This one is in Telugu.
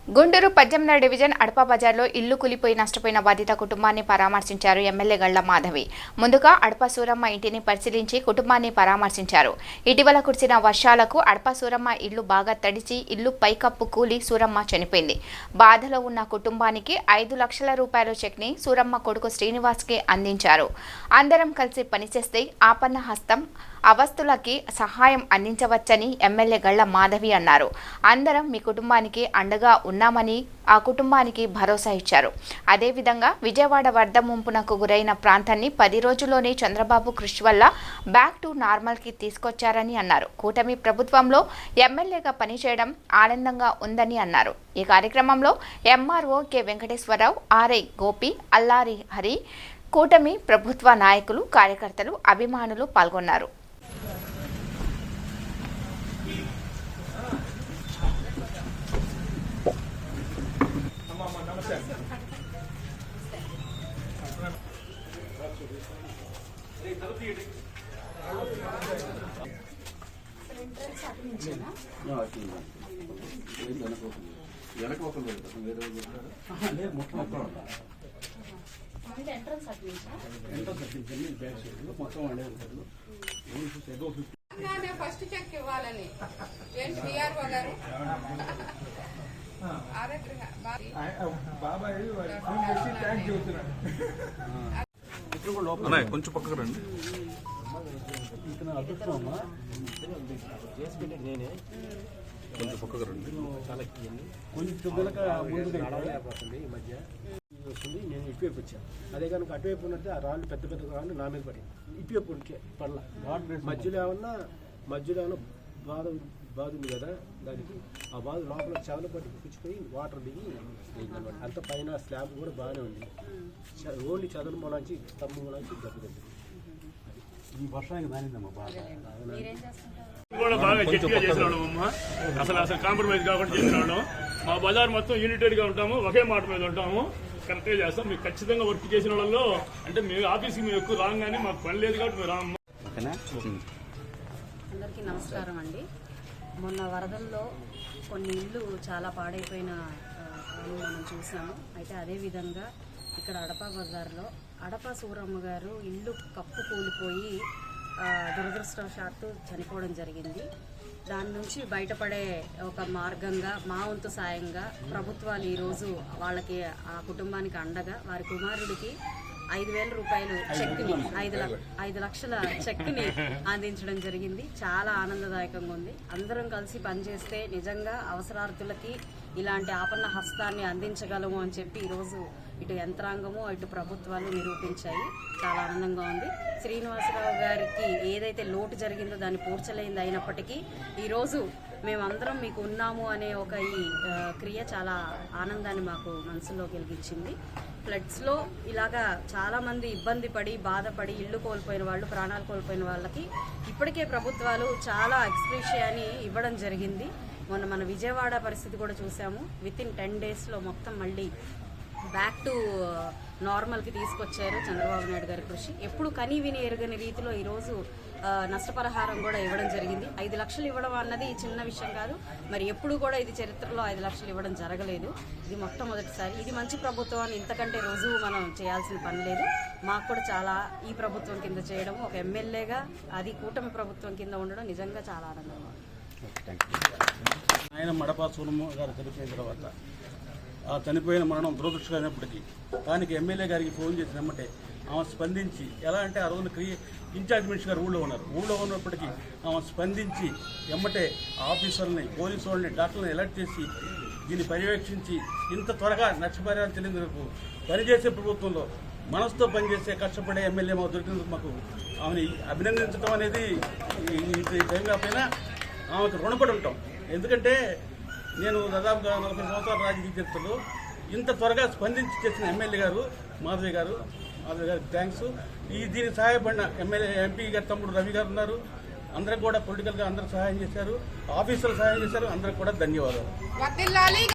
గుంటూరు 18వ డివిజన్ అడప బజార్లో ఇల్లు కూలిపోయి నష్టపోయిన బాధిత కుటుంబాన్ని పరామర్శించారు ఎమ్మెల్యే గళ్ల మాధవి. ముందుగా అడప సూరమ్మ ఇంటిని పరిశీలించి కుటుంబాన్ని పరామర్శించారు. ఇటీవల కురిసిన వర్షాలకు అడప సూరమ్మ ఇల్లు బాగా తడిచి ఇల్లు పైకప్పు కూలి సూరమ్మ చనిపోయింది. బాధలో ఉన్న కుటుంబానికి 5 లక్షల రూపాయల చెక్ని సూరమ్మ కొడుకు శ్రీనివాస్కి అందించారు. అందరం కలిసి పనిచేస్తే ఆపన్న హస్తం అవస్థలకి సహాయం అందించవచ్చని ఎమ్మెల్యే గళ్ల మాధవి అన్నారు. అందరం మీ కుటుంబానికి అండగా ఉన్నామని ఆ కుటుంబానికి భరోసా ఇచ్చారు. అదేవిధంగా విజయవాడ వరద ముంపునకు గురైన ప్రాంతాన్ని 10 రోజుల్లోనే చంద్రబాబు కృషి వల్ల బ్యాక్ టు నార్మల్కి తీసుకొచ్చారని అన్నారు. కూటమి ప్రభుత్వంలో ఎమ్మెల్యేగా పనిచేయడం ఆనందంగా ఉందని అన్నారు. ఈ కార్యక్రమంలో MRO K Venkateswararao, RI Gopi, Allari Hari, కూటమి ప్రభుత్వ నాయకులు, కార్యకర్తలు, అభిమానులు పాల్గొన్నారు. ఫస్ట్ చెక్ ఇవ్వాలని గారు కొంచెం పక్కకు రండి. కొంచెం పక్కకు రండి. కొంచెం కనుక ముందుకు ఈ మధ్య వస్తుంది. నేను ఇటువైపు వచ్చాను. అదే కనుక అటువైపు ఉన్నట్టు ఆ రాళ్ళు పెద్ద పెద్ద రాళ్ళు నా మీద పడి ఇటువైపు పడల మధ్యలో ఏమన్నా బాధ ఉంది కదా, దానికి ఆ బాధ లోపల చెవల పట్టి పుచ్చిపోయి వాటర్ దిగి అనమాట. అంత పైన స్లాబ్ కూడా బాగానే ఉంది. ఓన్లీ చదువు మూలాంచి స్తంభం మూలాంచి దెబ్బతింది. ఈ వర్షానికి దానిందమ్మా బాగా గట్టిగా చేసినాడు అమ్మ. అసలు కాంప్రమైజ్ కాకుండా చేసినాడు. మా బజార్ మొత్తం యూనిటెడ్ గా ఉంటాము, ఒకే మాట మీద ఉంటాము, కరెక్ట్ గా చేస్తాం. మీకు ఖచ్చితంగా వర్క్ చేసిన వాళ్ళలో అంటే మీ ఆఫీస్కి మేము ఎక్కువ రాం కానీ మాకు పని లేదు కాబట్టి మీరు రాము. అందరికీ నమస్కారం అండి. మొన్న వరదల్లో కొన్ని ఇళ్ళు చాలా పాడైపోయిన మనం చూసాము. అయితే అదేవిధంగా ఇక్కడ అడప బజార్లో అడప సూరమ్మ గారు ఇల్లు కప్పు కూలిపోయి దురదృష్టవశాత్తు చనిపోవడం జరిగింది. దాని నుంచి బయటపడే ఒక మార్గంగా మా వంతు సాయంగా ప్రభుత్వాలు ఈరోజు వాళ్ళకి ఆ కుటుంబానికి అండగా వారి కుమారుడికి 5,000 రూపాయలు చెక్ని 5 లక్షల చెక్ని అందించడం జరిగింది. చాలా ఆనందదాయకంగా ఉంది. అందరం కలిసి పనిచేస్తే నిజంగా అవసరార్థులకి ఇలాంటి ఆపన్న హస్తాన్ని అందించగలము అని చెప్పి ఈరోజు ఇటు యంత్రాంగము ఇటు ప్రభుత్వాలు నిరూపించాయి. చాలా ఆనందంగా ఉంది. శ్రీనివాసరావు గారికి ఏదైతే లోటు జరిగిందో దాన్ని పూడ్చలేనిది అయినప్పటికీ ఈరోజు మేమందరం మీకు ఉన్నాము అనే ఒక ఈ క్రియ చాలా ఆనందాన్ని మాకు మనసులో కలిగించింది. ఫ్లడ్స్లో ఇలాగా చాలామంది ఇబ్బంది పడి బాధపడి ఇల్లు కోల్పోయిన వాళ్ళు, ప్రాణాలు కోల్పోయిన వాళ్ళకి ఇప్పటికే ప్రభుత్వాలు చాలా ఎక్స్‌గ్రేషియాని ఇవ్వడం జరిగింది. మొన్న మన విజయవాడ పరిస్థితి కూడా చూసాము. వితిన్ 10 డేస్లో మొత్తం మళ్ళీ బ్యాక్ టు నార్మల్కి తీసుకొచ్చారు చంద్రబాబు నాయుడు గారి కృషి. ఎప్పుడు కని విని ఎరుగని రీతిలో ఈరోజు నష్టపరిహారం కూడా ఇవ్వడం జరిగింది. 5 లక్షలు ఇవ్వడం అన్నది చిన్న విషయం కాదు. మరి ఎప్పుడు కూడా ఇది చరిత్రలో 5 లక్షలు ఇవ్వడం జరగలేదు. ఇది మొట్టమొదటిసారి. ఇది మంచి ప్రభుత్వాన్ని ఇంతకంటే రుజువు మనం చేయాల్సిన పని లేదు. మాకు కూడా చాలా ఈ ప్రభుత్వం కింద చేయడం, ఒక ఎమ్మెల్యేగా అది కూటమి ప్రభుత్వం కింద ఉండడం నిజంగా చాలా ఆనందంగా ఉంది. ఆయన అడప సూరమ్మ గారు చనిపోయిన తర్వాత ఆ చనిపోయిన మరణం దురదృష్టమైనప్పటికీ దానికి ఎమ్మెల్యే గారికి ఫోన్ చేసినమ్మంటే ఆమె స్పందించి, ఎలా అంటే ఆ రోజున ఇన్ఛార్జ్ మినిస్టర్ గారు ఊళ్ళో ఉన్నప్పటికీ ఆమె స్పందించి ఎమ్మటే ఆఫీసర్ని, పోలీసు వాళ్ళని, డాక్టర్ని అలర్ట్ చేసి దీన్ని పర్యవేక్షించి ఇంత త్వరగా నష్టపరిహారం చెల్లించేందుకు పనిచేసే ప్రభుత్వంలో మనసుతో పనిచేసే కష్టపడే ఎమ్మెల్యే మాకు దొరికినందుకు మాకు ఆమెని అభినందించడం అనేది ఈ టైం కాకపోయినా ఆమెకు రుణపడి ఉంటాం. ఎందుకంటే నేను దాదాపుగా 40 సంవత్సరాల రాజకీయ చరిత్రలో ఇంత త్వరగా స్పందించి చేసిన ఎమ్మెల్యే గారు మాధవి గారికి థ్యాంక్స్. దీనికి సహాయపడిన ఎంపీ గారి తమ్ముడు రవి గారు ఉన్నారు. అందరికి కూడా పొలిటికల్గా అందరూ సహాయం చేశారు, ఆఫీసర్లు సహాయం చేశారు. అందరికి కూడా ధన్యవాదాలు.